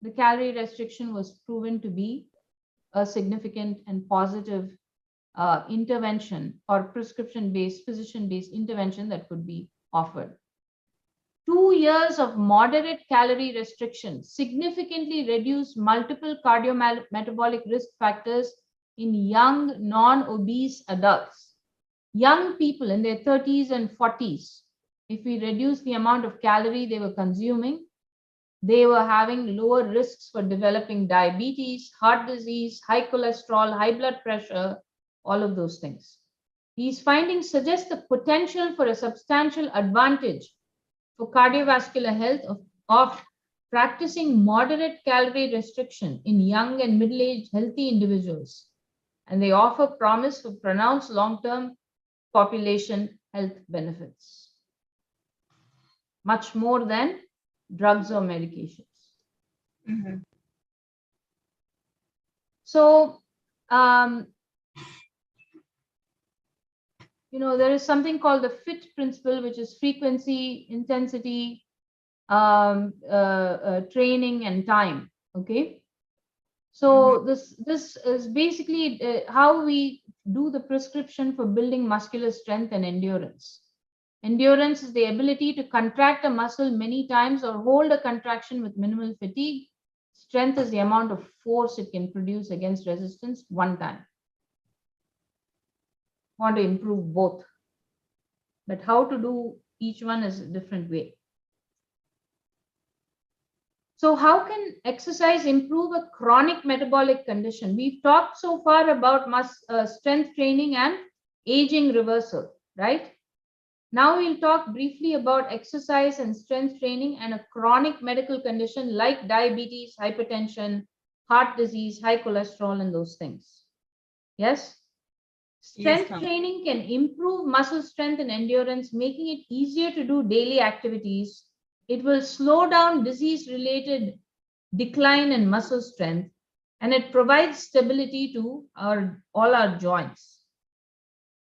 the calorie restriction was proven to be a significant and positive intervention or prescription-based, physician-based intervention that could be offered. 2 years of moderate calorie restriction significantly reduced multiple cardiometabolic risk factors in young non-obese adults. Young people in their 30s and 40s, if we reduce the amount of calorie they were consuming, they were having lower risks for developing diabetes, heart disease, high cholesterol, high blood pressure, all of those things. These findings suggest the potential for a substantial advantage for cardiovascular health of practicing moderate calorie restriction in young and middle-aged healthy individuals. And they offer promise for pronounced long-term population health benefits, much more than drugs or medications. Mm-hmm. So, there is something called the FIT principle, which is frequency, intensity, training, and time. Okay. So this is basically how we do the prescription for building muscular strength and endurance. Endurance is the ability to contract a muscle many times or hold a contraction with minimal fatigue. Strength is the amount of force it can produce against resistance one time. Want to improve both, but how to do each one is a different way. So how can exercise improve a chronic metabolic condition? We've talked so far about strength training and aging reversal, right? Now we'll talk briefly about exercise and strength training and a chronic medical condition like diabetes, hypertension, heart disease, high cholesterol, and those things. Yes? Strength training can improve muscle strength and endurance, making it easier to do daily activities. It will slow down disease-related decline in muscle strength, and it provides stability to all our joints.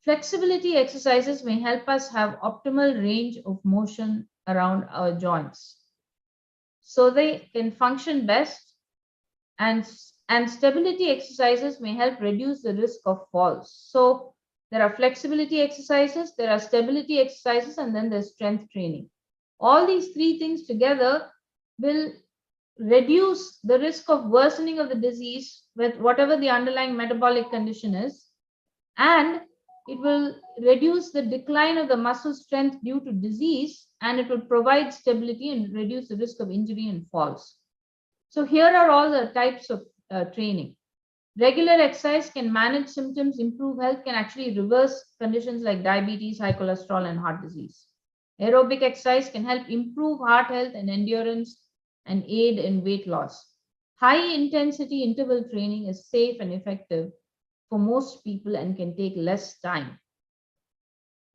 Flexibility exercises may help us have optimal range of motion around our joints, so they can function best, and stability exercises may help reduce the risk of falls. So there are flexibility exercises, there are stability exercises, and then there's strength training. All these three things together will reduce the risk of worsening of the disease with whatever the underlying metabolic condition is, and it will reduce the decline of the muscle strength due to disease, and it will provide stability and reduce the risk of injury and falls. So here are all the types of training. Regular exercise can manage symptoms, improve health, can actually reverse conditions like diabetes, high cholesterol, and heart disease. Aerobic exercise can help improve heart health and endurance and aid in weight loss. High intensity interval training is safe and effective for most people and can take less time.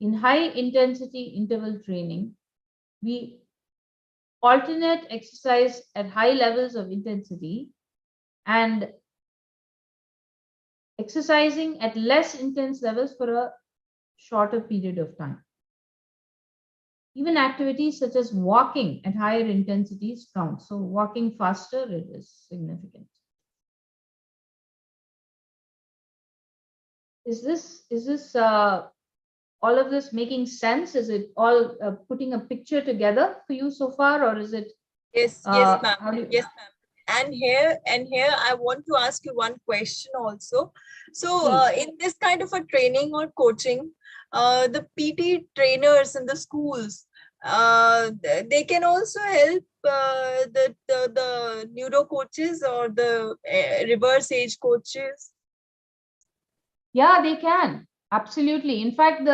In high intensity interval training, we alternate exercise at high levels of intensity and exercising at less intense levels for a shorter period of time. Even activities such as walking at higher intensities count. So walking faster, it is significant. Is this all of this making sense? Is it all putting a picture together for you so far, or is it? Yes, ma'am. Yes, ma'am. And here I want to ask you one question also. So in this kind of a training or coaching, the PT trainers in the schools, they can also help the neuro coaches or the reverse age coaches. Yeah, they can. Absolutely. In fact,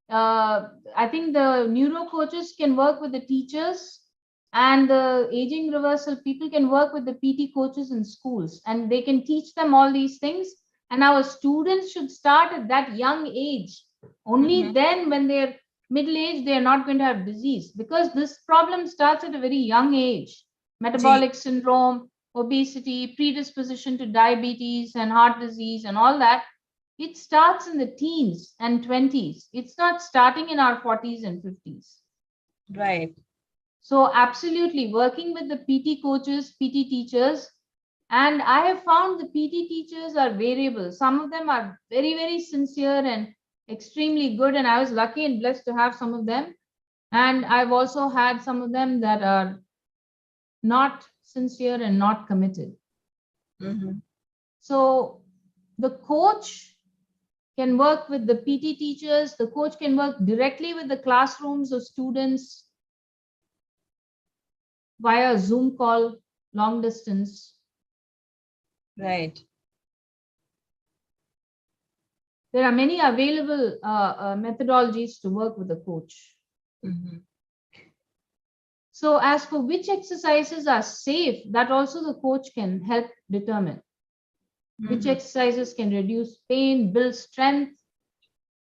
I think the neuro coaches can work with the teachers, and the aging reversal people can work with the PT coaches in schools, and they can teach them all these things. And our students should start at that young age. Only then, when they're middle age, they're not going to have disease, because this problem starts at a very young age. Metabolic syndrome, obesity, predisposition to diabetes and heart disease and all that. It starts in the teens and 20s. It's not starting in our 40s and 50s. Right. So absolutely working with the PT coaches, PT teachers, and I have found the PT teachers are variable. Some of them are very, very sincere and extremely good. And I was lucky and blessed to have some of them. And I've also had some of them that are not sincere and not committed. So the coach can work with the PT teachers. The coach can work directly with the classrooms of students via Zoom call, long distance. Right. There are many available methodologies to work with the coach. So as for which exercises are safe, that also the coach can help determine. Which exercises can reduce pain, build strength,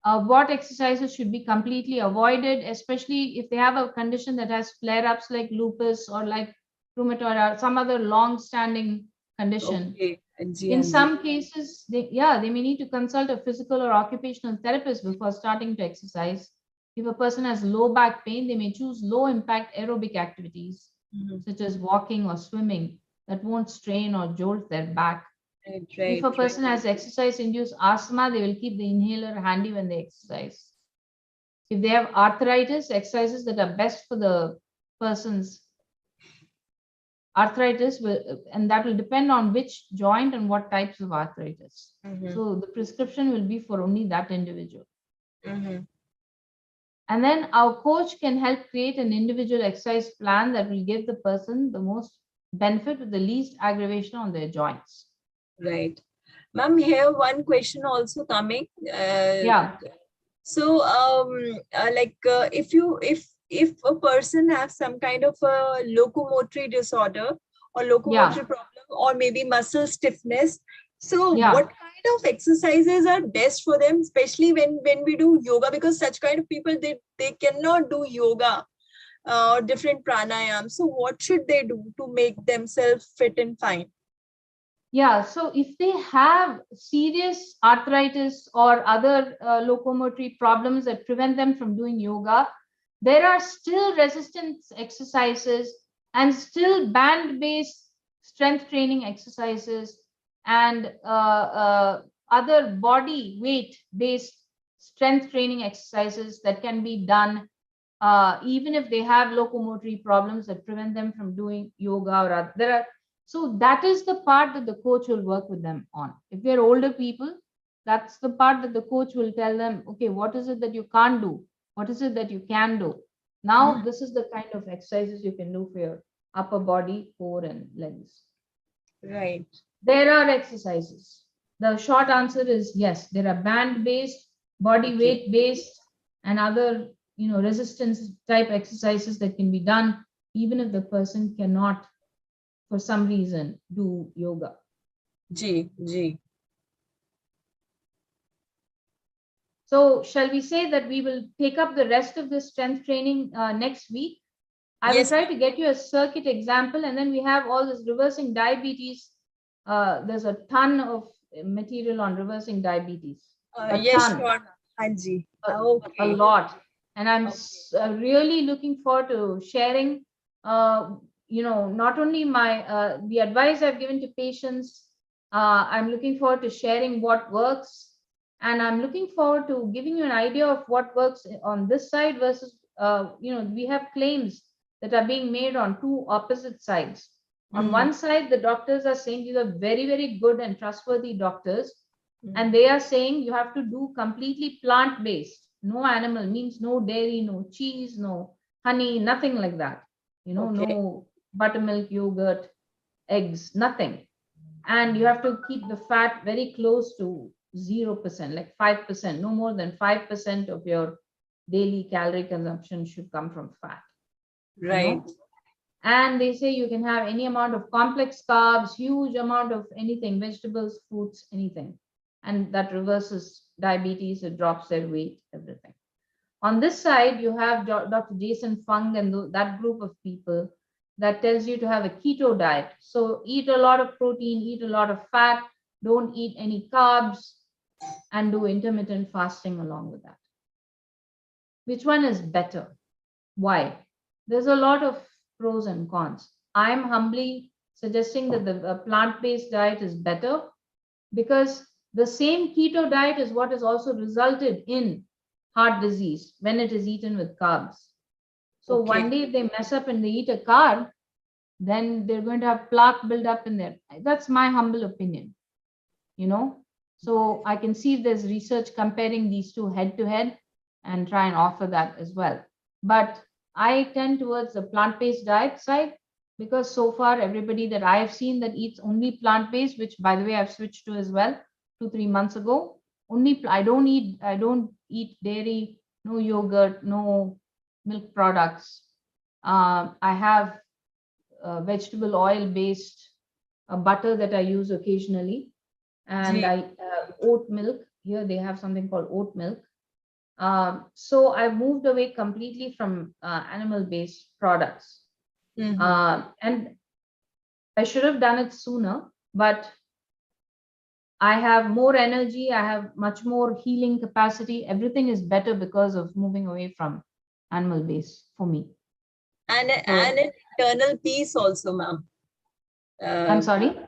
what exercises should be completely avoided, especially if they have a condition that has flare-ups like lupus or like rheumatoid or some other long-standing condition. Okay. In some cases, they may need to consult a physical or occupational therapist before starting to exercise. If a person has low back pain, they may choose low-impact aerobic activities, such as walking or swimming, that won't strain or jolt their back. If a person has exercise-induced asthma, they will keep the inhaler handy when they exercise. If they have arthritis, exercises that are best for the person's arthritis and that will depend on which joint and what types of arthritis. So the prescription will be for only that individual. And then our coach can help create an individual exercise plan that will give the person the most benefit with the least aggravation on their joints. Right. Ma'am, here one question also coming. Yeah. So, if a person has some kind of a locomotory disorder or locomotory problem, or maybe muscle stiffness, so what kind of exercises are best for them, especially when we do yoga? Because such kind of people, they cannot do yoga or different pranayam. So, what should they do to make themselves fit and fine? Yeah, so if they have serious arthritis or other locomotory problems that prevent them from doing yoga, there are still resistance exercises and still band-based strength training exercises and other body weight-based strength training exercises that can be done even if they have locomotory problems that prevent them from doing yoga or there are. So that is the part that the coach will work with them on. If they're older people, that's the part that the coach will tell them, okay, what is it that you can't do? What is it that you can do? Now, this is the kind of exercises you can do for your upper body, core, and legs. Right. There are exercises. The short answer is yes. There are band-based, body weight-based, and other, resistance type exercises that can be done even if the person cannot, for some reason, do yoga. Ji. So shall we say that we will take up the rest of the strength training next week? I will try to get you a circuit example, and then we have all this reversing diabetes. There's a ton of material on reversing diabetes. Yes, sure. Anji. A lot. And I'm really looking forward to sharing, not only my the advice I've given to patients. I'm looking forward to sharing what works. And I'm looking forward to giving you an idea of what works on this side versus, we have claims that are being made on two opposite sides. On one side, the doctors are saying these are very, very good and trustworthy doctors. And they are saying you have to do completely plant-based. No animal means no dairy, no cheese, no honey, nothing like that. No buttermilk, yogurt, eggs, nothing. And you have to keep the fat very close to 0%, like 5%. No more than 5% of your daily calorie consumption should come from fat. Right. And they say you can have any amount of complex carbs, huge amount of anything, vegetables, fruits, anything. And that reverses diabetes, it drops their weight, everything. On this side, you have Dr. Jason Fung and that group of people that tells you to have a keto diet. So eat a lot of protein, eat a lot of fat, don't eat any carbs, and do intermittent fasting along with that. Which one is better? Why? there's a lot of pros and cons. I'm humbly suggesting that the plant-based diet is better, because the same keto diet is what has also resulted in heart disease when it is eaten with carbs. So one day if they mess up and they eat a carb, then they're going to have plaque build up in there. That's my humble opinion, you know. So I can see if there's research comparing these two head to head and try and offer that as well. But I tend towards the plant-based diet side, because so far everybody that I have seen that eats only plant-based, which by the way I've switched to as well 2-3 months ago, only I don't eat dairy, no yogurt, no milk products. I have vegetable oil based butter that I use occasionally, and I oat milk. Here they have something called oat milk. So I moved away completely from animal based products. And I should have done it sooner, but I have more energy, I have much more healing capacity. Everything is better because of moving away from animal based for me. And an internal peace also, ma'am. I'm sorry?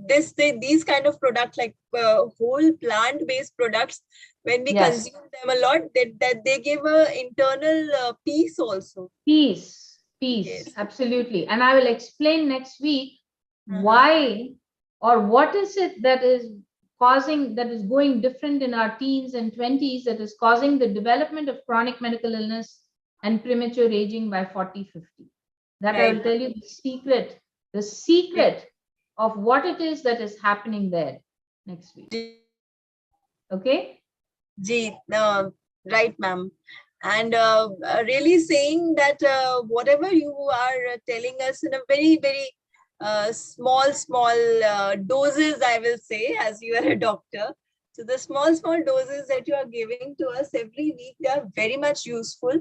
These kind of products, like whole plant-based products, when we consume them a lot, that they give a internal peace also. Peace, yes. Absolutely. And I will explain next week why or what is it that is causing, that is going different in our teens and 20s, that is causing the development of chronic medical illness and premature aging by 40, 50. That I will tell you the secret of what it is that is happening there next week. Okay? Right, ma'am. And really saying that whatever you are telling us in a very, very small doses, I will say, as you are a doctor. So the small doses that you are giving to us every week, they are very much useful.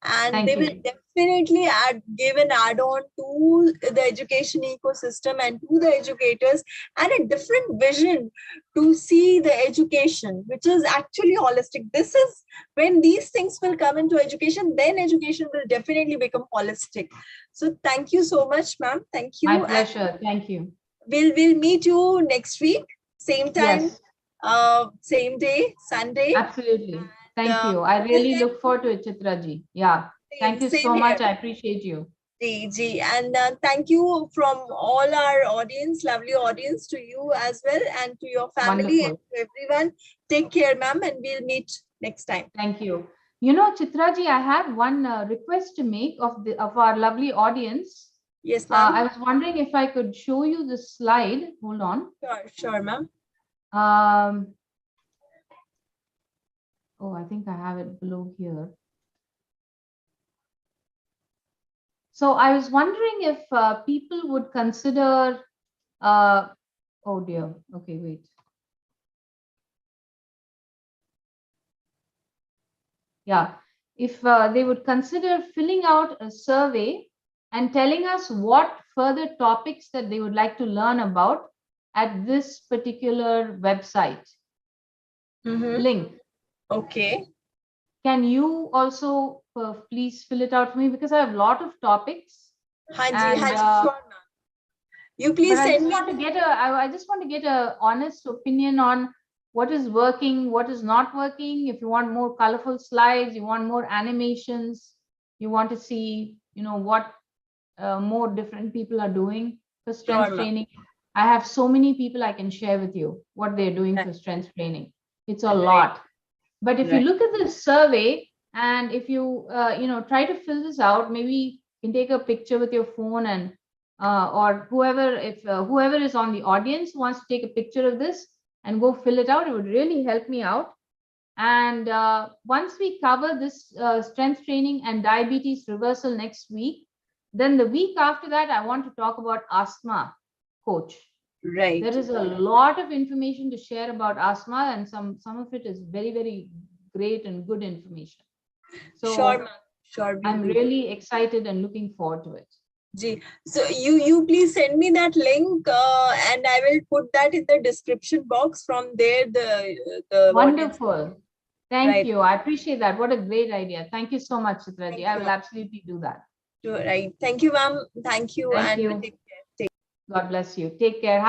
And they will definitely give an add-on to the education ecosystem and to the educators, and a different vision to see the education, which is actually holistic. This is when these things will come into education, then education will definitely become holistic. So thank you so much, ma'am. Thank you. My pleasure. And thank you. We'll meet you next week, same time, same day, Sunday. Absolutely. Thank you. I really look forward to it, Chitra ji. Yeah. Thank you so much. I appreciate you. And thank you from all our audience, lovely audience, to you as well, and to your family. Wonderful. And to everyone. Take care, ma'am, and we'll meet next time. Thank you. You know, Chitra ji, I had one request to make of our lovely audience. Yes, ma'am. I was wondering if I could show you the slide. Hold on. Sure, ma'am. Oh, I think I have it below here. So I was wondering if people would consider, oh dear, okay, wait. Yeah, if they would consider filling out a survey and telling us what further topics that they would like to learn about at this particular website link. Okay. Can you also please fill it out for me, because I have a lot of topics. Sure. You please send me. I just want to get a honest opinion on what is working, what is not working. If you want more colorful slides, you want more animations, you want to see, you know, what more different people are doing for strength training. I have so many people I can share with you what they're doing for strength training. It's a lot. But if you look at this survey, and if you try to fill this out, maybe you can take a picture with your phone, and or whoever is on the audience wants to take a picture of this and go fill it out, it would really help me out. And once we cover this strength training and diabetes reversal next week, then the week after that, I want to talk about asthma coach. Right. There is a lot of information to share about asthma, and some of it is very, very great and good information. So sure. I'm really excited and looking forward to it. So you please send me that link, and I will put that in the description box. From there, the wonderful. Thank you. I appreciate that. What a great idea. Thank you so much, Chitraji. I will absolutely do that. Right. Thank you, ma'am. Thank you. Thank And you. take care. God bless you. Take care.